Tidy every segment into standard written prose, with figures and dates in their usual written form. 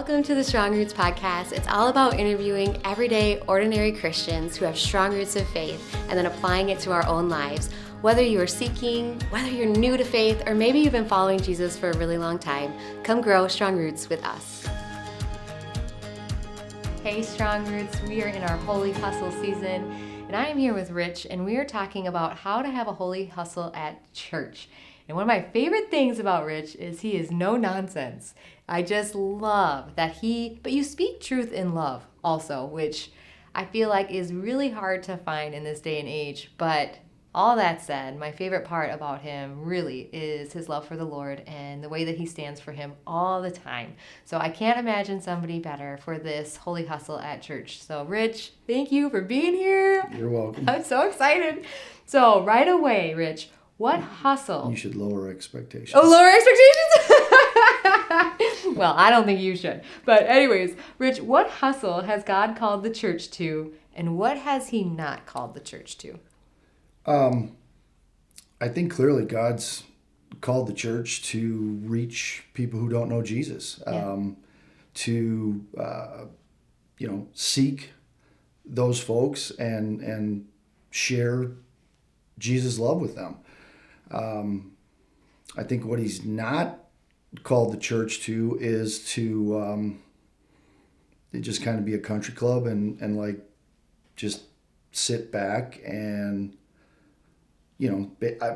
Welcome to the Strong Roots podcast. It's all about interviewing everyday, ordinary Christians who have strong roots of faith and then applying it to our own lives. Whether you are seeking, whether you're new to faith, or maybe you've been following Jesus for a really long time, come grow strong roots with us. Hey, Strong Roots, we are in our Holy Hustle season, and I am here with Rich, and we are talking about how to have a holy hustle at church. And one of my favorite things about Rich is he is no nonsense. I just love that but you speak truth in love also, which I feel like is really hard to find in this day and age. But all that said, my favorite part about him really is his love for the Lord and the way that he stands for him all the time. So I can't imagine somebody better for this holy hustle at church. So Rich, thank you for being here. You're welcome. I'm so excited. So right away, Rich, what hustle? You should lower expectations. Oh, lower expectations? Well, I don't think you should. But anyways, Rich, what hustle has God called the church to, and what has he not called the church to? I think clearly God's called the church to reach people who don't know Jesus, to seek those folks and share Jesus' love with them. I think what he's not called the church to is to just kind of be a country club and like just sit back and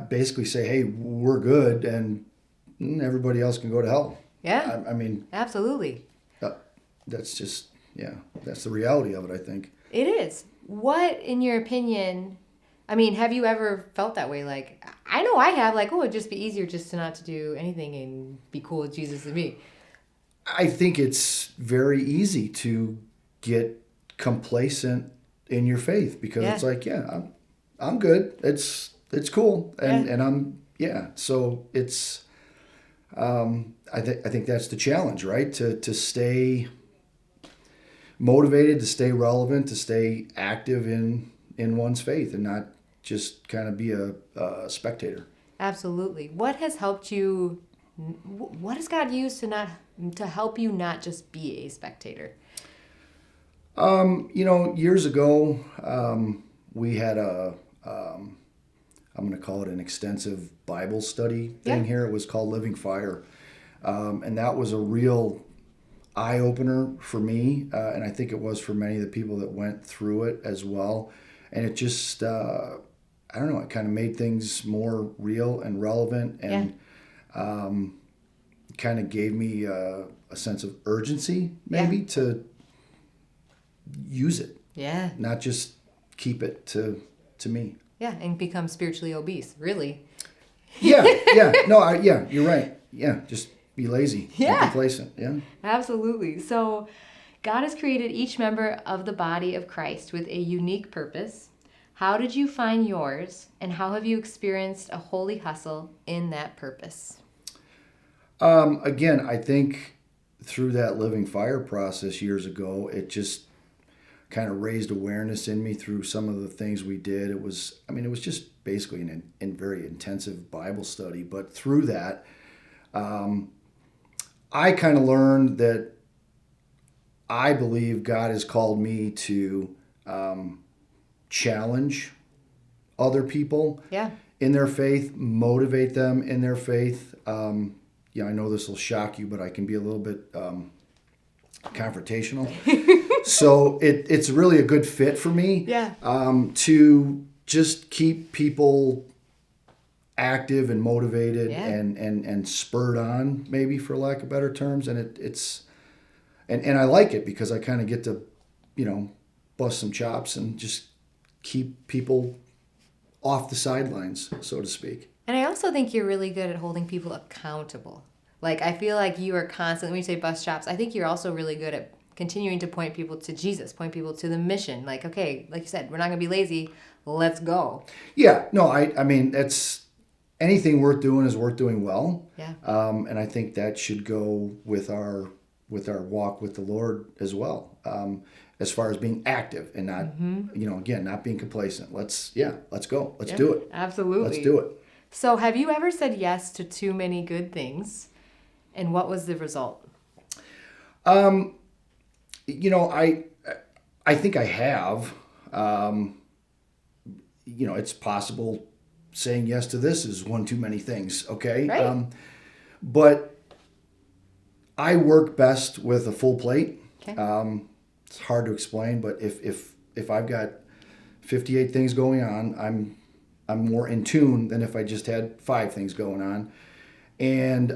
basically say, hey, we're good and everybody else can go to hell. Yeah. I mean, absolutely. That's just, that's the reality of it, I think. It is. What, in your opinion, have you ever felt that way? Like, I know I have, like, it'd just be easier just to not to do anything and be cool with Jesus and me. I think it's very easy to get complacent in your faith because it's like, I'm good. It's cool. And I'm, so it's, I think that's the challenge, right? To stay motivated, to stay relevant, to stay active in one's faith and not just kind of be a spectator. Absolutely. What has helped you? What has God used to help you not just be a spectator? Years ago, we had I'm going to call it an extensive Bible study thing here. It was called Living Fire. And that was a real eye-opener for me. And I think it was for many of the people that went through it as well. And it just, I don't know, it kind of made things more real and relevant and kind of gave me a sense of urgency maybe to use it. Yeah. Not just keep it to me. Yeah, and become spiritually obese, really. Yeah. No, you're right. Yeah, just be lazy. Be complacent. Yeah. Absolutely. So God has created each member of the body of Christ with a unique purpose. How did you find yours, and how have you experienced a holy hustle in that purpose? Again, I think through that Living Fire process years ago, it just kind of raised awareness in me through some of the things we did. It was just basically an very intensive Bible study. But through that, I kind of learned that I believe God has called me to challenge other people in their faith, motivate them in their faith. I know this will shock you, but I can be a little bit confrontational. So it's really a good fit for me to just keep people active and motivated and spurred on, maybe for lack of better terms. And and I like it because I kind of get to, bust some chops and just keep people off the sidelines, so to speak. And I also think you're really good at holding people accountable. Like, I feel like you are constantly, when you say bust chops, I think you're also really good at continuing to point people to Jesus, point people to the mission. Like, okay, like you said, we're not going to be lazy. Let's go. Yeah, no, I mean, that's anything worth doing is worth doing well. Yeah. And I think that should go with our walk with the Lord as well. As far as being active and not, again, not being complacent. Let's go. Let's do it. Absolutely. Let's do it. So have you ever said yes to too many good things? And what was the result? You know, I think I have. You know, it's possible saying yes to this is one too many things, okay? Right. But I work best with a full plate. Okay. It's hard to explain, but if I've got 58 things going on, I'm more in tune than if I just had 5 things going on. And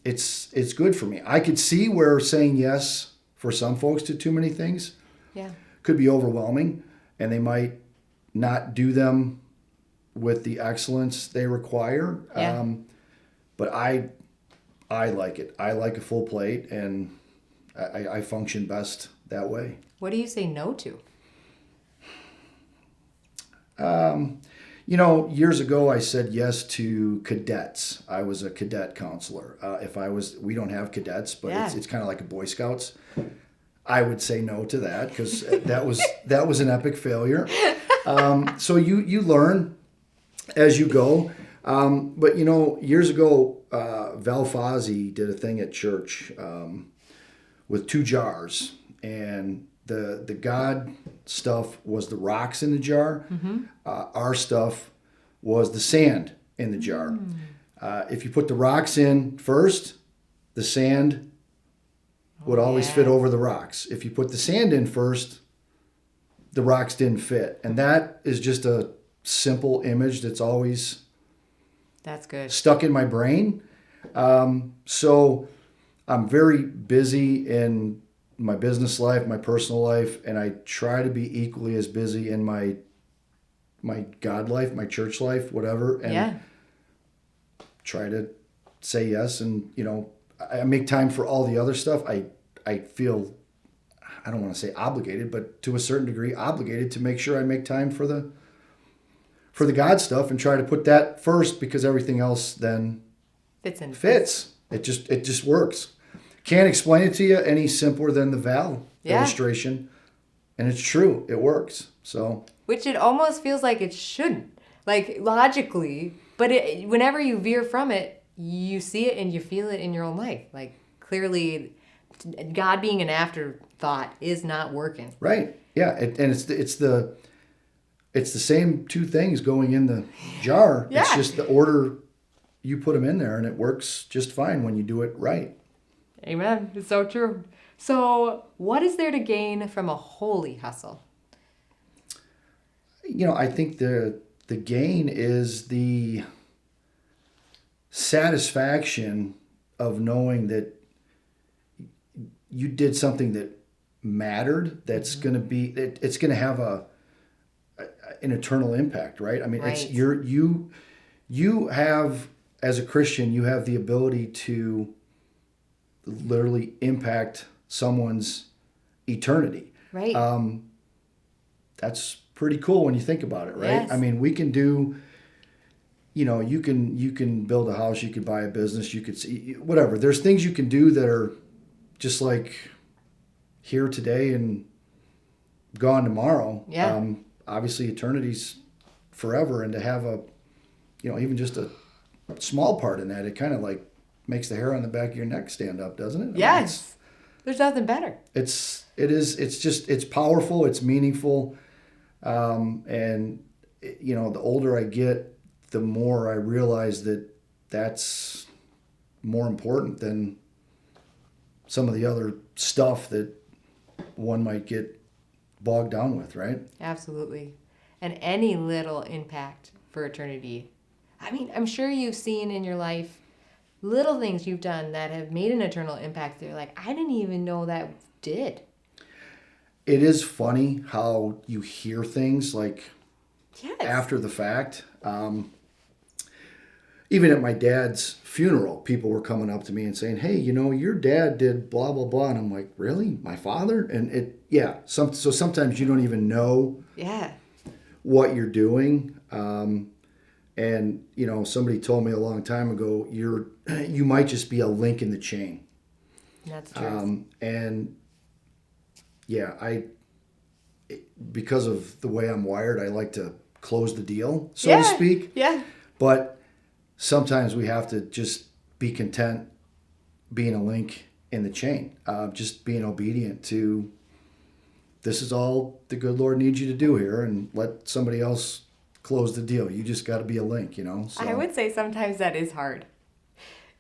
it's good for me. I could see where saying yes for some folks to too many things could be overwhelming, and they might not do them with the excellence they require. But I like it. I like a full plate, and I function best that way. What do you say no to? You know, years ago I said yes to cadets. I was a cadet counselor. We don't have cadets, but it's kind of like a Boy Scouts. I would say no to that because that was an epic failure. So you learn as you go. But you know, years ago, Val Fozzie did a thing at church with 2 jars, and the God stuff was the rocks in the jar. Our stuff was the sand in the jar. If you put the rocks in first, the sand would always fit over the rocks. If you put the sand in first, the rocks didn't fit. And that is just a simple image that's always stuck in my brain. So I'm very busy in my business life, my personal life, and I try to be equally as busy in my God life, my church life, whatever, and try to say yes. And you know, I make time for all the other stuff. I feel, I don't want to say obligated, but to a certain degree obligated to make sure I make time for the God stuff and try to put that first, because everything else then fits. It just works. Can't explain it to you any simpler than the Val illustration, and it's true. It works. So, which it almost feels like it shouldn't, like logically, but whenever you veer from it, you see it and you feel it in your own life. Like clearly, God being an afterthought is not working. Right. Yeah. And it's the same 2 things going in the jar. It's just the order you put them in there, and it works just fine when you do it right. Amen. It's so true. So what is there to gain from a holy hustle? You know, I think the gain is the satisfaction of knowing that you did something that mattered, that's going to be, it's going to have an eternal impact, right? I mean, it's you have, as a Christian, you have the ability to literally impact someone's eternity. Right. That's pretty cool when you think about it, right? Yes. I mean, we can do, you know, you can build a house, you could buy a business, you could see whatever. There's things you can do that are just like here today and gone tomorrow. Yeah. Obviously eternity's forever, and to have a, you know, even just a small part in that, it kind of like makes the hair on the back of your neck stand up, doesn't it? Yes. There's nothing better. It's powerful, it's meaningful. And you know, the older I get, the more I realize that that's more important than some of the other stuff that one might get bogged down with, right? Absolutely. And any little impact for eternity. I mean, I'm sure you've seen in your life little things you've done that have made an eternal impact. They're like, I didn't even know that did. It is funny how you hear things like after the fact. Even at my dad's funeral, people were coming up to me and saying, hey, you know, your dad did blah, blah, blah. And I'm like, really? My father? And so sometimes you don't even know what you're doing. And, you know, somebody told me a long time ago, you might just be a link in the chain. That's true. And because of the way I'm wired, I like to close the deal, so to speak. Yeah. But sometimes we have to just be content being a link in the chain. Just being obedient to, this is all the good Lord needs you to do here, and let somebody else close the deal. You just got to be a link, you know? So, I would say sometimes that is hard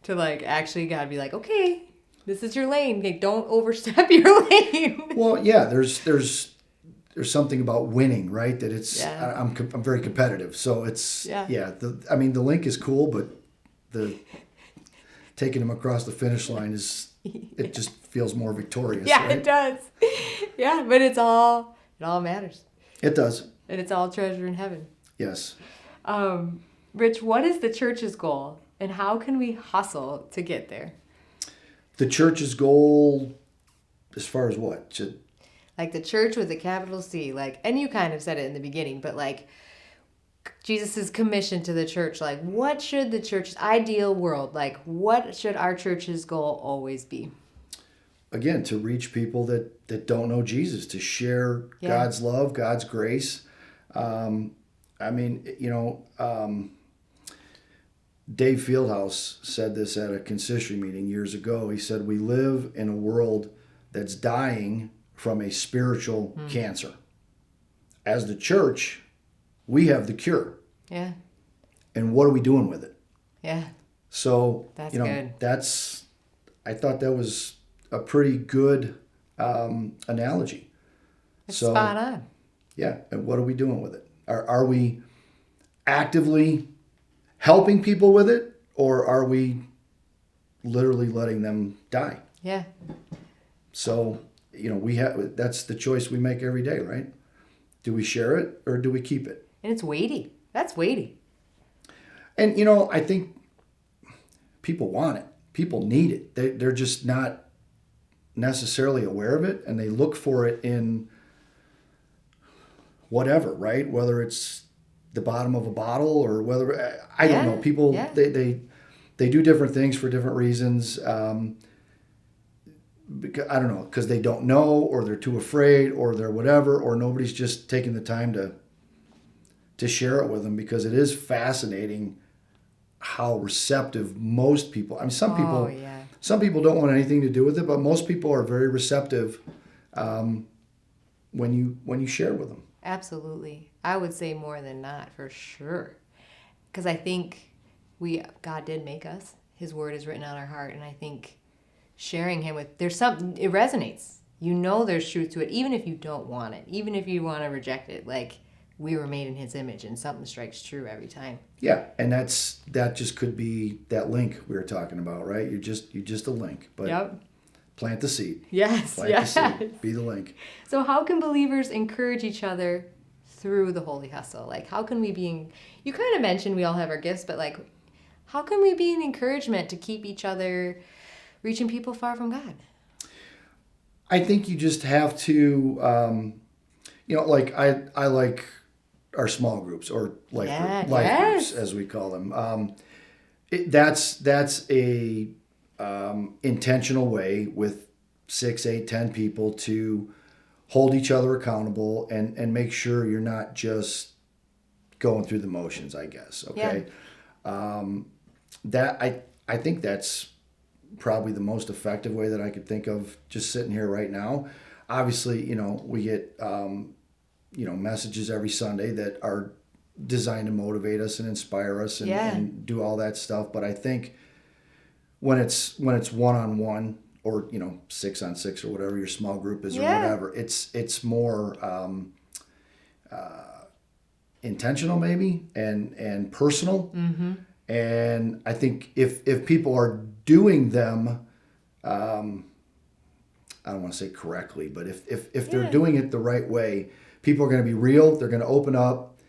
to like actually gotta be like, okay, this is your lane. Okay, don't overstep your lane. Well, yeah, there's something about winning, right? That it's, I'm very competitive. So it's, the link is cool, but the taking them across the finish line is, it just feels more victorious. Yeah, right? It does. Yeah, but it all matters. It does. And it's all treasure in heaven. Yes. Rich, what is the church's goal, and how can we hustle to get there? The church's goal, as far as what? Like the church with a capital C, like, and you kind of said it in the beginning, but like Jesus' commission to the church, like what should the church's ideal world, like what should our church's goal always be? Again, to reach people that don't know Jesus, to share God's love, God's grace. Dave Fieldhouse said this at a consistory meeting years ago. He said, we live in a world that's dying from a spiritual cancer. As the church, we have the cure. Yeah. And what are we doing with it? Yeah. So, that's good. I thought that was a pretty good analogy. It's spot on. Yeah. And what are we doing with it? Are we actively helping people with it, or are we literally letting them die? Yeah. So, that's the choice we make every day, right? Do we share it or do we keep it? And it's weighty. That's weighty. And, I think people want it. People need it. They're just not necessarily aware of it, and they look for it in whatever, right? Whether it's the bottom of a bottle or whether, I don't know. People, they do different things for different reasons. Because, I don't know, because they don't know, or they're too afraid, or they're whatever, or nobody's just taking the time to share it with them, because it is fascinating how receptive most people. I mean, some people don't want anything to do with it, but most people are very receptive when you share with them. Absolutely. I would say more than not, for sure. Because I think God did make us. His word is written on our heart, and I think sharing him with, it resonates. There's truth to it, even if you don't want it, even if you want to reject it. Like, we were made in his image, and something strikes true every time. Yeah, and that just could be that link we were talking about, right? You're just a link, but plant the seed. Yes, the seed. Be the link. So how can believers encourage each other through the holy hustle? Like, how can we be, you kind of mentioned we all have our gifts, but like, how can we be an encouragement to keep each other reaching people far from God? I think you just have to, like I like our small groups, or life groups, as we call them. That's a intentional way with 6, 8, 10 people to hold each other accountable and make sure you're not just going through the motions, I guess. Okay. Yeah. I think that's probably the most effective way that I could think of, just sitting here right now. Obviously, we get, messages every Sunday that are designed to motivate us and inspire us and do all that stuff. But I think when it's one-on-one, or 6-on-6, or whatever your small group is, or whatever, it's more intentional maybe and personal. Mm-hmm. And I think if people are doing them, I don't want to say correctly, but if they're doing it the right way, people are going to be real. They're going to open up,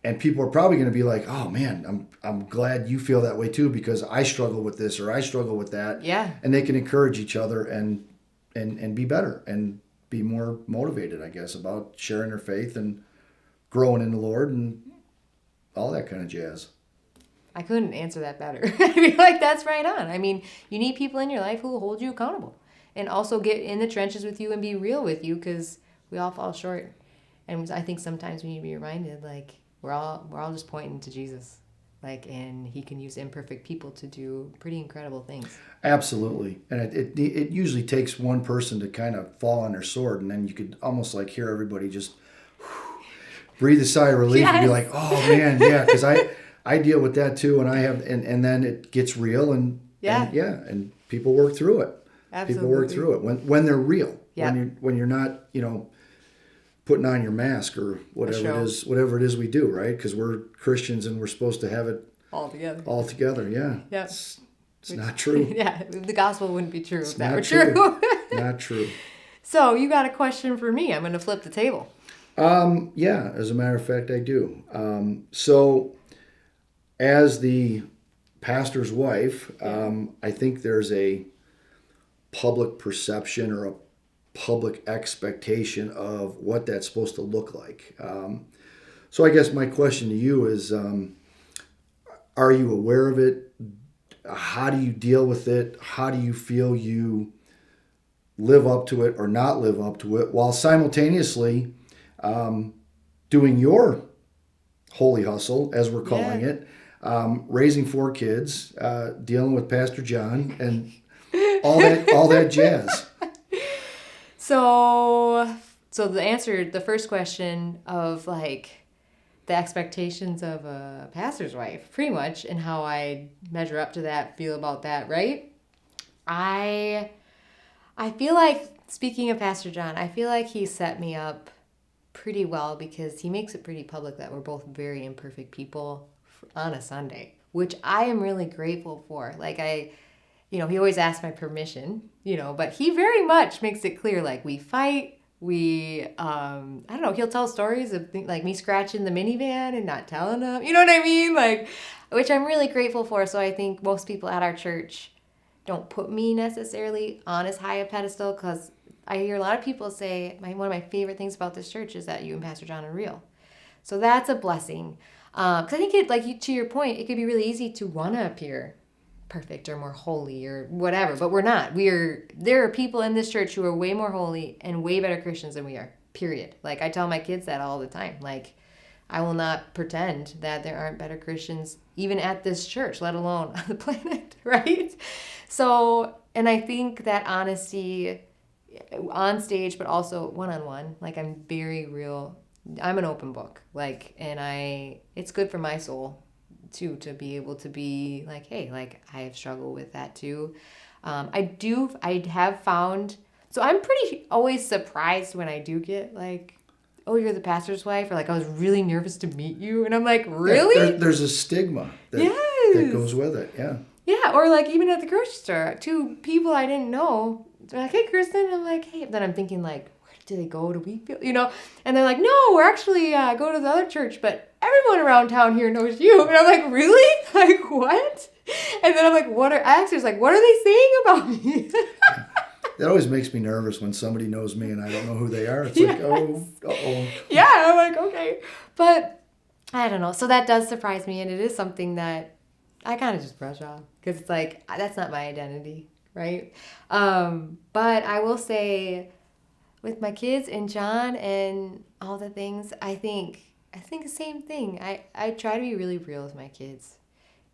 and people are probably going to be like, "Oh man, I'm glad you feel that way too, because I struggle with this, or I struggle with that." Yeah. And they can encourage each other and be better and be more motivated, I guess, about sharing their faith and growing in the Lord and all that kind of jazz. I couldn't answer that better. I feel like that's right on. I mean, you need people in your life who will hold you accountable and also get in the trenches with you and be real with you, because we all fall short. And I think sometimes we need to be reminded, like, we're all just pointing to Jesus. Like, and he can use imperfect people to do pretty incredible things. Absolutely. And it usually takes one person to kind of fall on their sword, and then you could almost like hear everybody just breathe a sigh of relief and be like, oh man, yeah, because I deal with that too, and I have, and then it gets real, and people work through it. Absolutely. People work through it when they're real. Yeah. When you're not, putting on your mask or whatever it is we do, right? Because we're Christians and we're supposed to have it all together. Yeah. Yep. It's not true. Yeah, the gospel wouldn't be true if that were true. true. Not true. So you got a question for me? I'm going to flip the table. Yeah, as a matter of fact, I do. So, as the pastor's wife, I think there's a public perception or a public expectation of what that's supposed to look like. So I guess my question to you is, are you aware of it? How do you deal with it? How do you feel you live up to it or not live up to it, while simultaneously doing your holy hustle, as we're calling it, raising 4 kids, dealing with Pastor John, and all that jazz? So the first question of like the expectations of a pastor's wife, pretty much, and how I measure up to that, feel about that, right? I feel like, speaking of Pastor John, I feel like he set me up pretty well because he makes it pretty public that we're both very imperfect people on a Sunday, which I am really grateful for. Like he always asks my permission, but he very much makes it clear, like, we fight, I don't know, he'll tell stories of like me scratching the minivan and not telling him, you know what I mean? Like, which I'm really grateful for. So I think most people at our church don't put me necessarily on as high a pedestal, because I hear a lot of people say, one of my favorite things about this church is that you and Pastor John are real. So that's a blessing. Because I think to your point, it could be really easy to want to appear perfect or more holy or whatever, but we're not. There are people in this church who are way more holy and way better Christians than we are, period. Like, I tell my kids that all the time. Like, I will not pretend that there aren't better Christians even at this church, let alone on the planet, right? So, and I think that honesty on stage, but also one-on-one, like, I'm very real. I'm an open book, like, and it's good for my soul too, to be able to be like, hey, like, I have struggled with that too. I have found, so I'm pretty always surprised when I do get like, oh, you're the pastor's wife, or like, I was really nervous to meet you, and I'm like, really? Yeah, there's a stigma that goes with it. Yeah, or like even at the grocery store, 2 people I didn't know, they're like, hey, Kristin, and I'm like, hey, then I'm thinking like, where do they go to Wheatfield, and they're like, no, we're actually go to the other church, but everyone around town here knows you. And I'm like, really? Like, what? And then I'm like, what are they saying about me? That always makes me nervous when somebody knows me and I don't know who they are. It's like, oh, uh-oh. Yeah, I'm like, okay. But I don't know. So that does surprise me, and it is something that I kind of just brush off, because it's like, that's not my identity, right? But I will say, with my kids and John and all the things, I think the same thing. I try to be really real with my kids,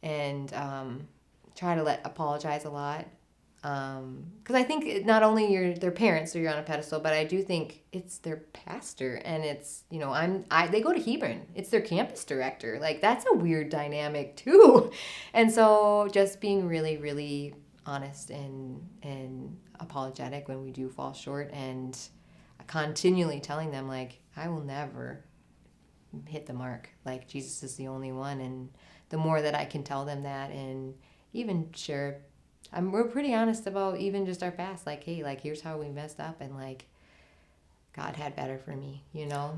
and try to apologize a lot. Because I think not only you're their parents, so you're on a pedestal, but I do think it's their pastor, and it's, they go to Hebron. It's their campus director. Like, that's a weird dynamic too. And so just being really, really honest and apologetic when we do fall short, and continually telling them, like, I will never hit the mark. Like, Jesus is the only one. And the more that I can tell them that, and even share, we're pretty honest about even just our past. Like, hey, like, here's how we messed up, and like, God had better for me,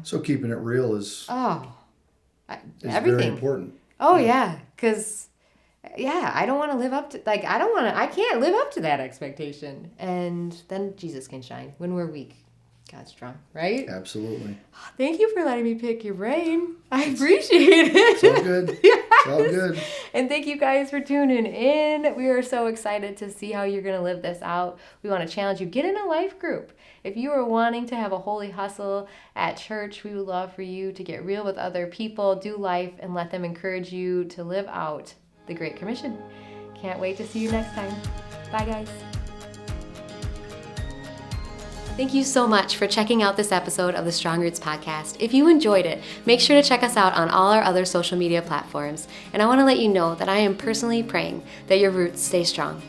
So keeping it real is everything. Very important. Oh yeah, because I don't want to live up to, like, I can't live up to that expectation, and then Jesus can shine. When we're weak, God's strong, right? Absolutely. Thank you for letting me pick your brain. I appreciate it. So good. Yeah. All good. And thank you guys for tuning in. We are so excited to see how you're going to live this out. We want to challenge you. Get in a life group. If you are wanting to have a holy hustle at church, we would love for you to get real with other people, do life, and let them encourage you to live out the Great Commission. Can't wait to see you next time. Bye, guys. Thank you so much for checking out this episode of the Strong Roots Podcast. If you enjoyed it, make sure to check us out on all our other social media platforms. And I want to let you know that I am personally praying that your roots stay strong.